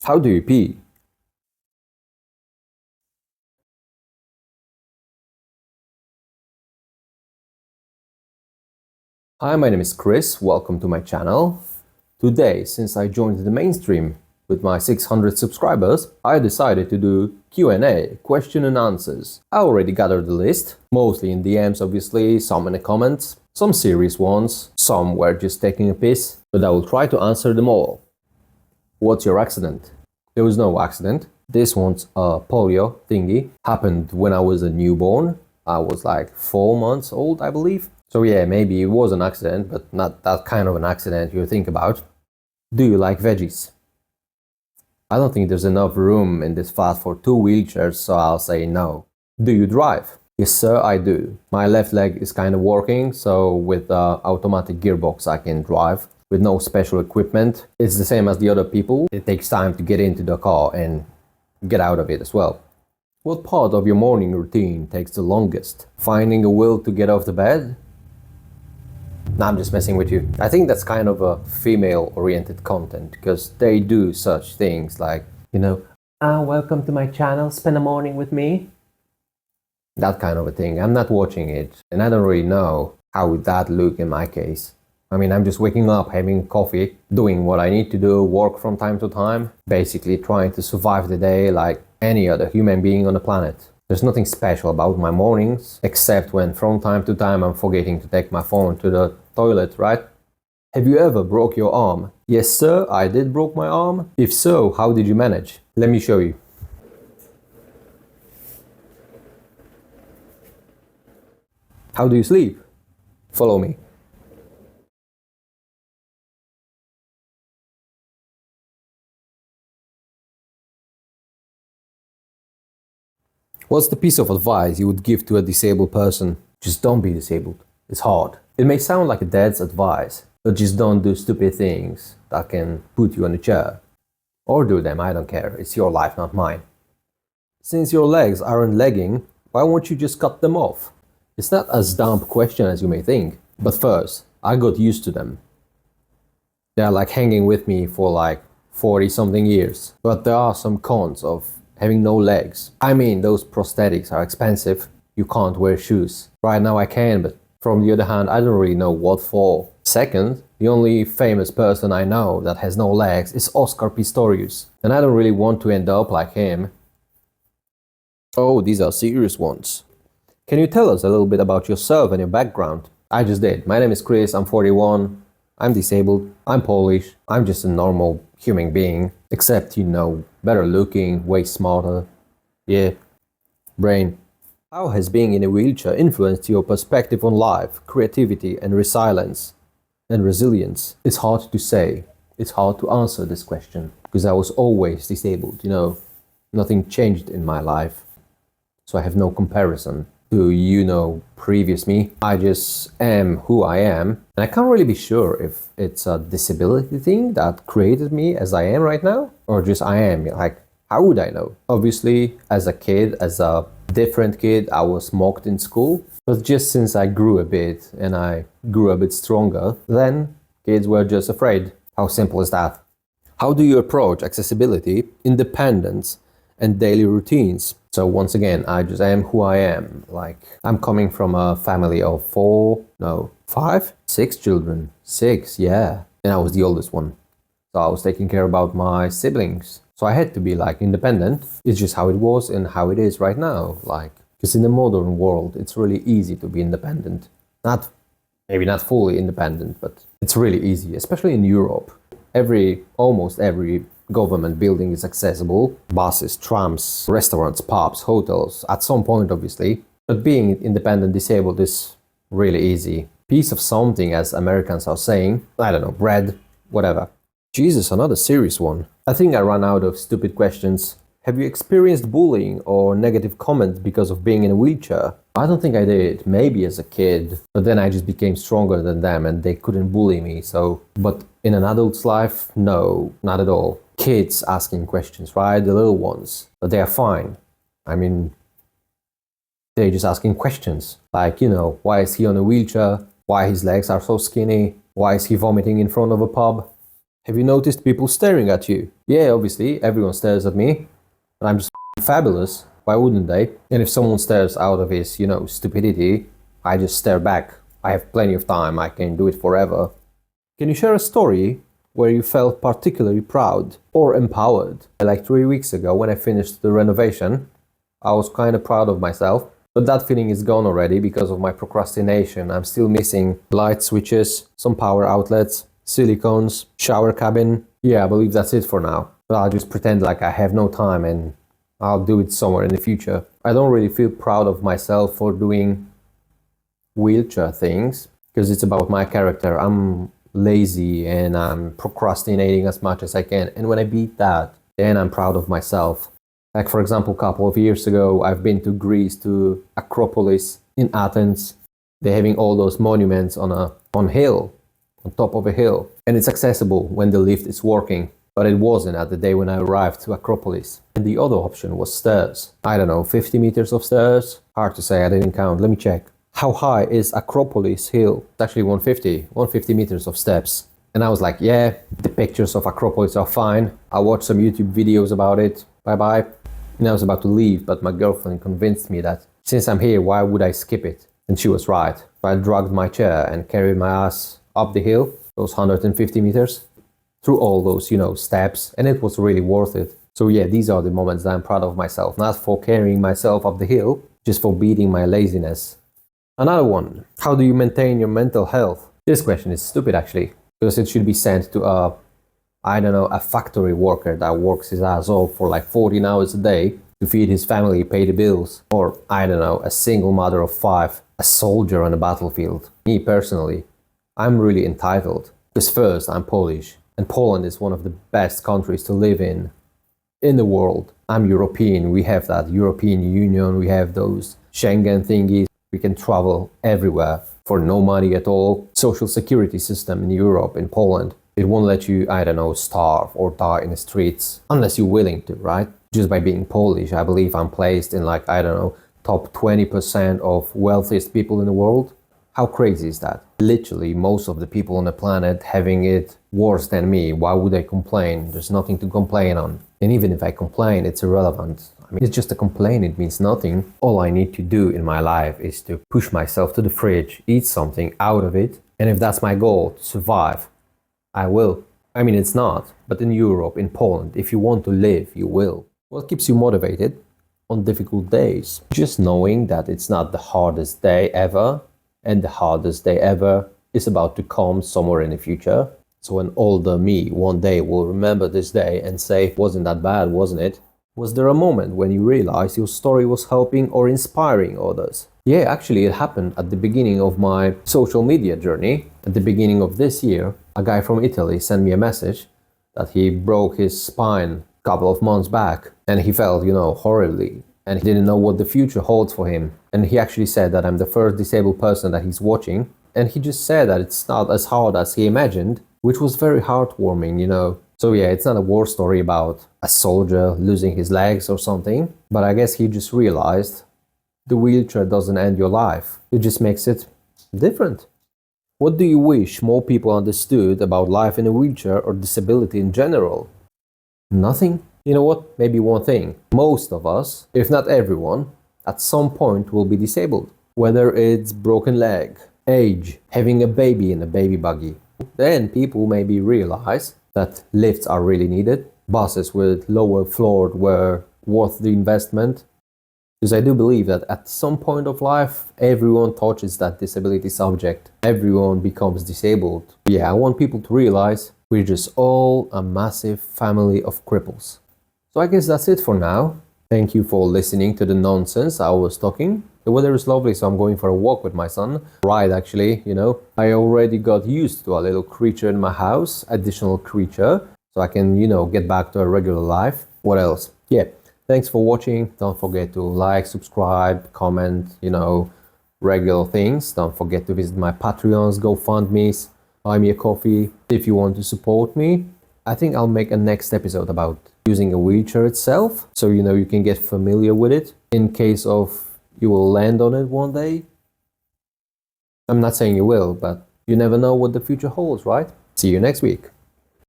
How do you pee? Hi, my name is Chris. Welcome to my channel. Today, since I joined the mainstream with my 600 subscribers, I decided to do Q&A, question and answers. I already gathered the list, mostly in DMs obviously, some in the comments, some serious ones, some were just taking a piss, but I will try to answer them all. What's your accident? There was no accident. This one's a polio thingy. Happened when I was a newborn. I was like 4 months old, I believe. So yeah, maybe it was an accident, but not that kind of an accident you think about. Do you like veggies? I don't think there's enough room in this flat for 2 wheelchairs, so I'll say no. Do you drive? Yes sir, I do. My left leg is kind of working, so with automatic gearbox I can drive with no special equipment. It's the same as the other people. It takes time to get into the car and get out of it as well. What part of your morning routine takes the longest? Finding a will to get off the bed? Nah, I'm just messing with you. I think that's kind of a female-oriented content because they do such things like, welcome to my channel, spend a morning with me. That kind of a thing. I'm not watching it and I don't really know how would that look in my case. I mean, I'm just waking up, having coffee, doing what I need to do, work from time to time, basically trying to survive the day like any other human being on the planet. There's nothing special about my mornings, except when from time to time I'm forgetting to take my phone to the toilet, right? Have you ever broke your arm? Yes sir, I did broke my arm. If so, how did you manage? Let me show you. How do you sleep? Follow me. What's the piece of advice you would give to a disabled person? Just don't be disabled. It's hard. It may sound like a dad's advice, but just don't do stupid things that can put you in a chair. Or do them, I don't care. It's your life, not mine. Since your legs aren't legging, why won't you just cut them off? It's not as dumb a question as you may think. But first, I got used to them. They're like hanging with me for like 40 something years. But there are some cons of having no legs. I mean, those prosthetics are expensive. You can't wear shoes. Right now I can, but from the other hand, I don't really know what for. Second, the only famous person I know that has no legs is Oscar Pistorius. And I don't really want to end up like him. Oh, these are serious ones. Can you tell us a little bit about yourself and your background? I just did. My name is Chris, I'm 41. I'm disabled, I'm Polish, I'm just a normal human being. Except, better looking, way smarter. Yeah, brain. How has being in a wheelchair influenced your perspective on life, creativity and resilience? It's hard to say. It's hard to answer this question because I was always disabled, Nothing changed in my life. So I have no comparison to, previous me. I just am who I am. And I can't really be sure if it's a disability thing that created me as I am right now, or just I am. Like, how would I know? Obviously, as a kid, as a different kid, I was mocked in school. But just since I grew a bit and I grew a bit stronger, then kids were just afraid. How simple is that? How do you approach accessibility, independence, and daily routines? So once again, I just am who I am. Like, I'm coming from a family of 6 children. 6, yeah. And I was the oldest one. So I was taking care about my siblings. So I had to be like independent. It's just how it was and how it is right now. Like, because in the modern world, it's really easy to be independent. Maybe not fully independent, but it's really easy, especially in Europe. Almost every government building is accessible. Buses, trams, restaurants, pubs, hotels, at some point obviously. But being independent disabled is really easy. Piece of something, as Americans are saying. I don't know, bread, whatever. Jesus, another serious one. I think I ran out of stupid questions. Have you experienced bullying or negative comments because of being in a wheelchair? I don't think I did, maybe as a kid, but then I just became stronger than them and they couldn't bully me, but in an adult's life, no, not at all. Kids asking questions, right? The little ones, but they are fine. I mean, they're just asking questions, like, why is he on a wheelchair? Why his legs are so skinny? Why is he vomiting in front of a pub? Have you noticed people staring at you? Yeah, obviously, everyone stares at me, but I'm just fabulous. Why wouldn't they? And if someone stares out of his, stupidity, I just stare back. I have plenty of time. I can do it forever. Can you share a story where you felt particularly proud or empowered? Like 3 weeks ago, when I finished the renovation, I was kind of proud of myself. But that feeling is gone already because of my procrastination. I'm still missing light switches, some power outlets, silicones, shower cabin. Yeah, I believe that's it for now. But I'll just pretend like I have no time and I'll do it somewhere in the future. I don't really feel proud of myself for doing wheelchair things because it's about my character. I'm lazy and I'm procrastinating as much as I can. And when I beat that, then I'm proud of myself. Like, for example, a couple of years ago, I've been to Greece, to Acropolis in Athens. They're having all those monuments on top of a hill. And it's accessible when the lift is working. But it wasn't at the day when I arrived to Acropolis. And the other option was stairs. I don't know, 50 meters of stairs? Hard to say, I didn't count. Let me check. How high is Acropolis Hill? It's actually 150 meters of steps. And I was like, yeah, the pictures of Acropolis are fine. I'll watch some YouTube videos about it. Bye-bye. And I was about to leave, but my girlfriend convinced me that since I'm here, why would I skip it? And she was right. So I dragged my chair and carried my ass up the hill, those 150 meters, through all those, steps. And it was really worth it. So yeah, these are the moments that I'm proud of myself. Not for carrying myself up the hill, just for beating my laziness. Another one, how do you maintain your mental health? This question is stupid actually, because it should be sent to a factory worker that works his ass off for like 14 hours a day to feed his family, pay the bills. Or, a single mother of 5, a soldier on a battlefield. Me personally, I'm really entitled. Because first, I'm Polish, and Poland is one of the best countries to live in the world. I'm European, we have that European Union, we have those Schengen thingies. We can travel everywhere for no money at all. Social security system in Europe, in Poland, it won't let you, starve or die in the streets unless you're willing to, right? Just by being Polish, I believe I'm placed in top 20% of wealthiest people in the world. How crazy is that? Literally, most of the people on the planet having it worse than me. Why would I complain? There's nothing to complain on. And even if I complain, it's irrelevant. It's just a complaint, it means nothing. All I need to do in my life is to push myself to the fridge, eat something out of it. And if that's my goal, to survive, I will. It's not, but in Europe, in Poland, if you want to live, you will. What keeps you motivated on difficult days? Just knowing that it's not the hardest day ever, and the hardest day ever is about to come somewhere in the future. So an older me one day will remember this day and say, wasn't that bad, wasn't it? Was there a moment when you realized your story was helping or inspiring others? Yeah, actually it happened at the beginning of my social media journey. At the beginning of this year, a guy from Italy sent me a message that he broke his spine a couple of months back and he felt, horribly. And he didn't know what the future holds for him. And he actually said that I'm the first disabled person that he's watching. And he just said that it's not as hard as he imagined, which was very heartwarming, So yeah, it's not a war story about a soldier losing his legs or something. But I guess he just realized the wheelchair doesn't end your life. It just makes it different. What do you wish more people understood about life in a wheelchair or disability in general? Nothing. You know what? Maybe one thing. Most of us, if not everyone, at some point will be disabled. Whether it's broken leg, age, having a baby in a baby buggy. Then people maybe realize that lifts are really needed. Buses with lower floor were worth the investment. Because I do believe that at some point of life, everyone touches that disability subject. Everyone becomes disabled. Yeah, I want people to realize we're just all a massive family of cripples. So I guess that's it for now. Thank you for listening to the nonsense I was talking. The weather is lovely, so I'm going for a walk with my son. Right, actually, I already got used to a little creature in my house, additional creature, so I can, get back to a regular life. What else? Yeah, thanks for watching. Don't forget to like, subscribe, comment, regular things. Don't forget to visit my Patreons, GoFundMes, buy me a coffee. If you want to support me, I think I'll make a next episode about using a wheelchair itself, so you can get familiar with it in case of you will land on it one day. I'm not saying you will, but you never know what the future holds, right? See you next week.